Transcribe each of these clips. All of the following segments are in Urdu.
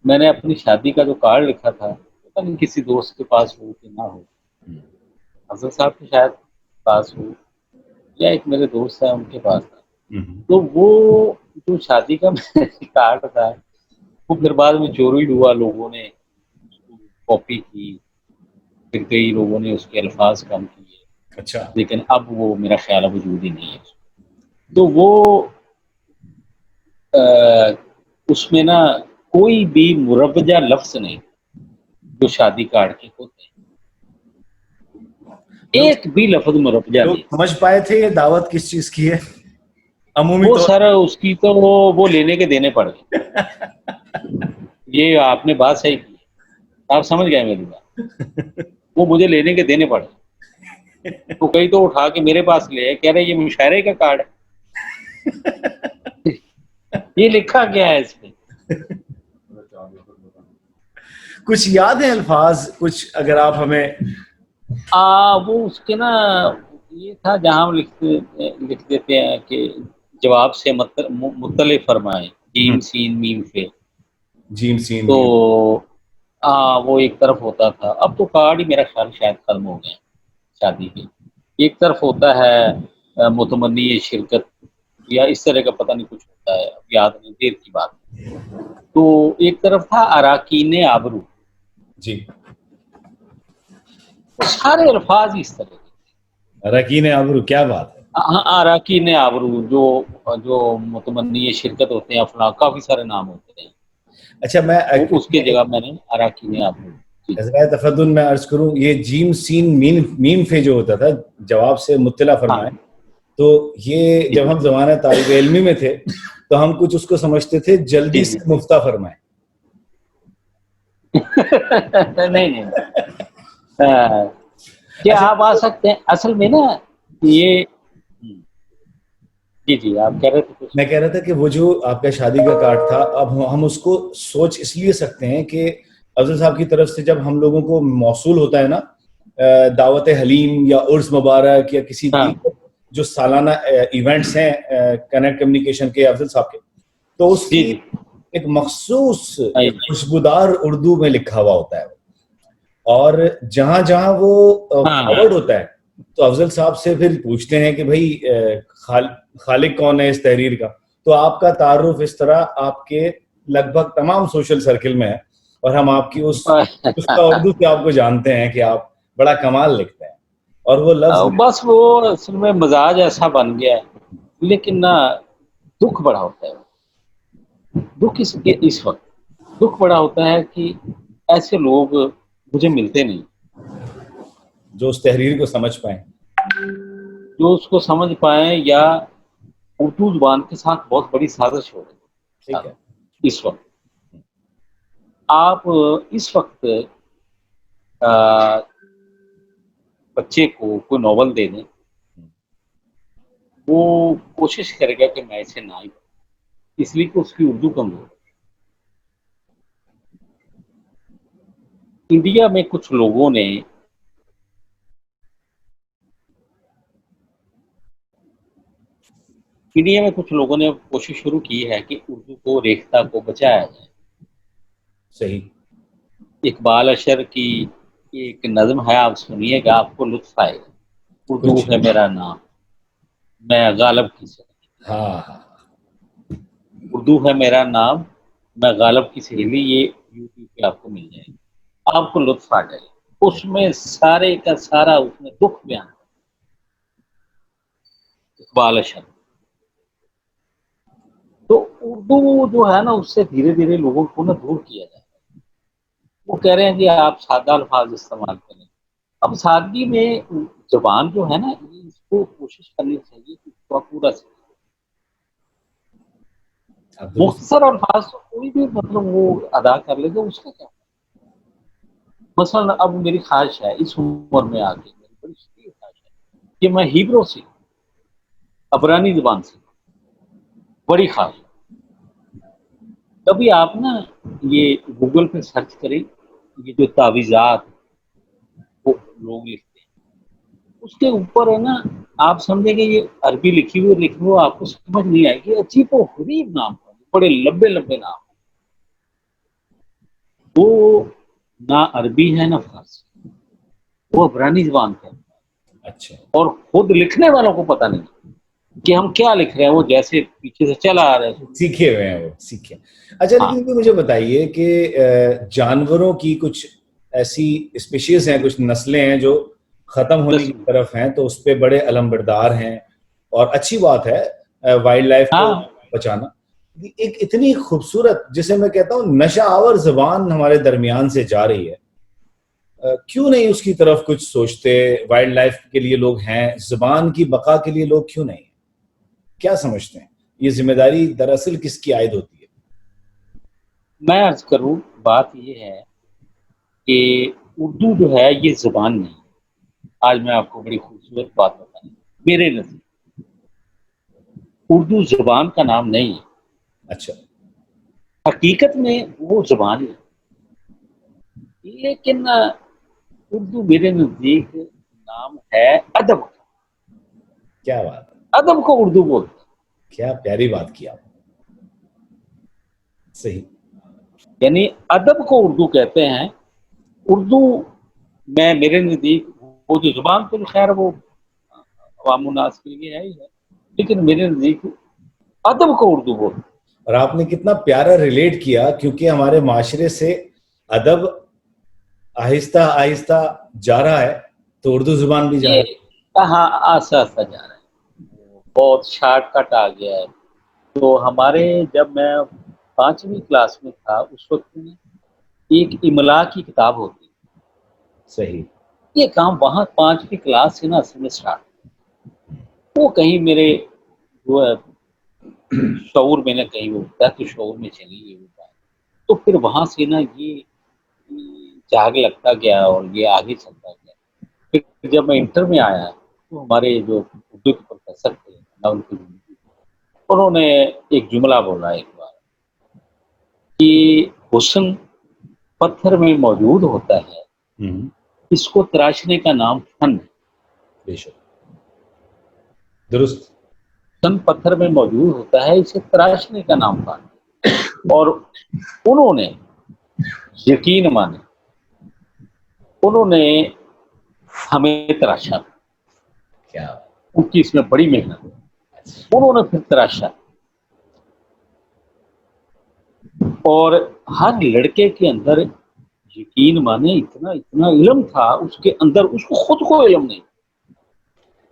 میں نے اپنی شادی کا جو کارڈ لکھا تھا پتہ نہیں کسی دوست کے پاس ہو کہ نہ ہو، حضرت صاحب کے شاید پاس ہو یا ایک میرے دوست ہیں ان کے پاس تھا. تو وہ جو شادی کا کارڈ تھا وہ پھر بعد میں چوری ہوا، لوگوں نے اس کو کاپی کی، پھر کئی لوگوں نے اس کے الفاظ کم کیے، اچھا. لیکن اب وہ میرا خیال ہے وجود ہی نہیں ہے. تو وہ اس میں نا کوئی بھی مربجہ لفظ نہیں جو شادی کارڈ کے ہوتے ہیں، لوگ ایک بھی لفظ مربجہ لوگ نہیں. سمجھ پائے تھے یہ دعوت کس چیز کی ہے عمومی وہ طور سر اس کی تو وہ لینے کے دینے پڑ گئے. یہ آپ نے بات صحیح کی، آپ سمجھ گئے میری بات. وہ مجھے لینے کے دینے پڑے تو کئی تو اٹھا کے میرے پاس لے آئے، کہہ رہے یہ مشاعرے کا کارڈ ہے. یہ لکھا کیا ہے اس میں؟ کچھ یاد ہیں الفاظ کچھ اگر آپ ہمیں؟ وہ اس کے نا یہ تھا جہاں ہم لکھ دیتے ہیں کہ جواب سے مطلع فرمائے جیم سین میم فے. جیم سین تو میم. وہ ایک طرف ہوتا تھا. اب تو کارڈ ہی میرا خیال شاید ختم ہو گئے شادی کے. ایک طرف ہوتا ہے متمنی شرکت یا اس طرح کا پتہ نہیں کچھ ہوتا ہے، اب یاد نہیں، دیر کی بات. تو ایک طرف تھا اراکین آبرو. جی. وہ سارے الفاظ اس طرح کے. رکین ابرو، کیا بات ہے. اراکین آبرو جو متمنی شرکت ہوتے ہیں، افلاح کافی سارے نام ہوتے ہیں. اچھا، میں وہ اس کی جگہ میں نے اراکین آبرو. حضرات تفضل میں عرض کروں، یہ جیم سین میم فے جو ہوتا تھا جواب سے مطلع فرمائے، تو یہ جب ہم زمانہ طالب علمی میں تھے تو ہم کچھ اس کو سمجھتے تھے جلدی سے مفتہ فرمائے. نہیں کیا اچھا، آپ آ سکتے ہیں اصل میں نا یہ. جی آپ کہہ رہے تھے کچھ. میں کہہ رہا تھا کہ وہ جو آپ کا شادی کا کارڈ تھا، اب ہم اس کو سوچ اس لیے سکتے ہیں کہ افضل صاحب کی طرف سے جب ہم لوگوں کو موصول ہوتا ہے نا دعوت حلیم یا عرس مبارک یا کسی دیگر جو سالانہ ایونٹس ہیں کنیکٹ کمیونیکیشن کے افضل صاحب کے، تو اس کی ایک مخصوص ایک خوشبودار اردو میں لکھا ہوا ہوتا ہے، اور جہاں جہاں وہ فارورڈ ہوتا ہے تو افضل صاحب سے پھر پوچھتے ہیں کہ بھائی خالق کون ہے اس تحریر کا. تو آپ کا تعارف اس طرح آپ کے لگ بھگ تمام سوشل سرکل میں ہے، اور ہم آپ کی اس کا اردو سے آپ کو جانتے ہیں کہ آپ بڑا کمال لکھتے ہیں. اور وہ لفظ بس وہ اصل میں مزاج ایسا بن گیا ہے، لیکن نہ دکھ بڑا ہوتا ہے. دکھ اس وقت دکھ بڑا ہوتا ہے کہ ایسے لوگ مجھے ملتے نہیں جو اس تحریر کو سمجھ پائیں، جو اس کو سمجھ پائیں، یا اردو زبان کے ساتھ بہت بڑی سازش ہو رہی ٹھیک ہے ہے. اس وقت. آپ اس وقت بچے کو کوئی ناول دے دیں، وہ کوشش کرے گا کہ میں اسے نہ ہی پڑھوں، اس لیے کہ اس کی اردو کمزور ہے. انڈیا میں کچھ لوگوں نے کوشش شروع کی ہے کہ اردو کو ریختہ کو بچایا جائے. صحیح. اقبال اشر کی ایک نظم ہے، آپ سنیے گا، آپ کو لطف آئے گا. اردو کچھ ہے میرا نام، میں غالب کی سہیلی. ہاں اردو ہے میرا نام، میں غالب کی سہیلی. یہ یوٹیوب پہ آپ کو مل جائے گا، آپ کو لطف آ جائے گا. اس میں سارے کا سارا اس میں دکھ بیان اقبال اشر. تو اردو جو ہے نا اس سے دھیرے دھیرے لوگوں کو نا دور کیا جائے. وہ کہہ رہے ہیں کہ آپ سادہ الفاظ استعمال کریں. اب سادگی میں زبان جو ہے نا اس کو کوشش کرنی چاہیے کہ پورا سے مختصر الفاظ تو کوئی بھی مطلب وہ ادا کر لے گا، اس کا کیا. مثلا اب میری خواہش ہے اس عمر میں آ کے، میری بڑی شدید خواہش ہے کہ میں ہیبرو سیکھوں، عبرانی زبان سیکھوں، بڑی خواہش. کبھی آپ نا یہ گوگل پہ سرچ کریں، یہ جو تعویذات وہ لوگ لکھتے ہیں اس کے اوپر ہے نا، آپ سمجھیں گے یہ عربی لکھی ہوئی آپ کو سمجھ نہیں آئے گی. عجیب و غریب نام، بڑے لمبے نام. وہ نہ عربی ہے نہ فارسی، وہ عبرانی زبان پہ ہے، اچھا اور خود لکھنے والوں کو پتہ نہیں کہ ہم کیا لکھ رہے ہیں، وہ جیسے پیچھے سے چلا آ رہا ہے. سیکھے ہوئے ہیں وہ، سیکھے. اچھا ہاں لیکن مجھے بتائیے کہ جانوروں کی کچھ ایسی اسپیشیز ہیں، کچھ نسلیں ہیں جو ختم ہونے کی طرف ہیں، تو اس پہ بڑے علمبردار ہیں، اور اچھی بات ہے وائلڈ لائف کو ہاں بچانا. ایک اتنی خوبصورت، جسے میں کہتا ہوں نشہ آور زبان ہمارے درمیان سے جا رہی ہے، کیوں نہیں اس کی طرف کچھ سوچتے؟ وائلڈ لائف کے لیے لوگ ہیں، زبان کی بقا کے لیے لوگ کیوں نہیں ہیں؟ کیا سمجھتے ہیں یہ ذمہ داری دراصل کس کی عائد ہوتی ہے؟ میں عرض کروں، بات یہ ہے کہ اردو جو ہے یہ زبان نہیں. آج میں آپ کو بڑی خوبصورت بات بتاؤں، میرے نزدیک اردو زبان کا نام نہیں ہے، اچھا حقیقت میں وہ زبان ہے، لیکن اردو میرے نزدیک نام ہے ادب کا. کیا بات ہے، ادب کو اردو بولتے ہیں. کیا پیاری بات کی آپ نے. صحیح. یعنی ادب کو اردو کہتے ہیں. اردو میں میرے نزدیک وہ جو زبان تو خیر وہ عوام الناس کے لیے ہے ہی ہے، لیکن میرے نزدیک ادب کو اردو بولتے ہیں. اور آپ نے کتنا پیارا ریلیٹ کیا، کیونکہ ہمارے معاشرے سے ادب آہستہ آہستہ جا رہا ہے، تو اردو زبان بھی جا یہ رہی ہے. کہاں آہستہ آہستہ جا رہا ہے، بہت شارٹ کٹ آ گیا ہے. تو ہمارے جب میں 5ویں کلاس میں تھا اس وقت میں ایک املا کی کتاب ہوتی، صحیح. یہ کام وہاں 5ویں کلاس سے نا اصل میں اسٹارٹ، وہ کہیں میرے جو ہے شعور میں نہ کہیں وہ تحت شعور میں چلی گئی وہ بات. تو پھر وہاں سے نا یہ جاگ لگتا گیا اور یہ آگے چلتا گیا. پھر جب میں انٹر میں آیا تو ہمارے جو اردو کے پروفیسر تھے، میں ان کی انہوں نے ایک جملہ بولا ایک بار کہ حسن پتھر میں موجود ہوتا ہے، اس کو تراشنے کا نام فن ہے. بے شک، درست. حسن پتھر میں موجود ہوتا ہے، اسے تراشنے کا نام فن ہے. اور انہوں نے یقین مانے، انہوں نے ہمیں تراشا، کیا ان کی اس میں بڑی محنت ہے. انہوں نے پھر تراشا، اور ہر لڑکے کے اندر یقین مانے اتنا اتنا علم تھا اس کے اندر، اس کو خود کو علم نہیں.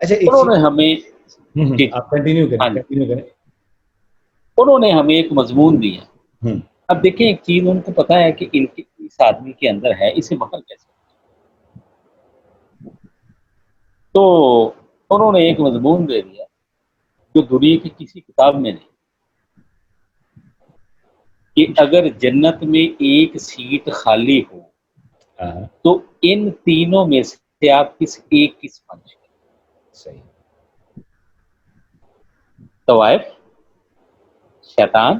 اچھا ایک انہوں چیز، نے ہمیں جی آپ کنٹینیو کریں، ہاں جی، کنٹینیو کریں. انہوں نے ہمیں ایک مضمون دیا. اب دیکھیں ایک چیز ان کو پتا ہے کہ اس آدمی کے اندر ہے، اسے باہر کیسے. تو انہوں نے ایک مضمون دے دیا جو دنیا کی کسی کتاب میں نہیں، کہ اگر جنت میں ایک سیٹ خالی ہو تو ان تینوں میں سے آپ کس ایک کی سفارش کریں. صحیح. طوائف، شیطان،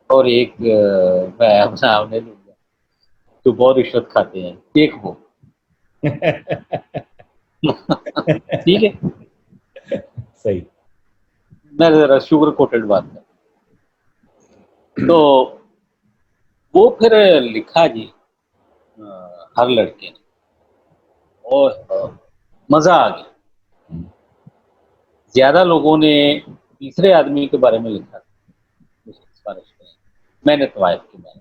اور ایک میں اپنا نام نہیں لوں گا جو بہت رشوت کھاتے ہیں، ایک وہ. ٹھیک ہے، صحیح. میں ذرا شوگر کوٹڈ بات کر. تو وہ پھر لکھا جی ہر لڑکے نے، اور مزہ آ گیا. زیادہ لوگوں نے تیسرے آدمی کے بارے میں لکھا تھا، میں نے طوائف کے بارے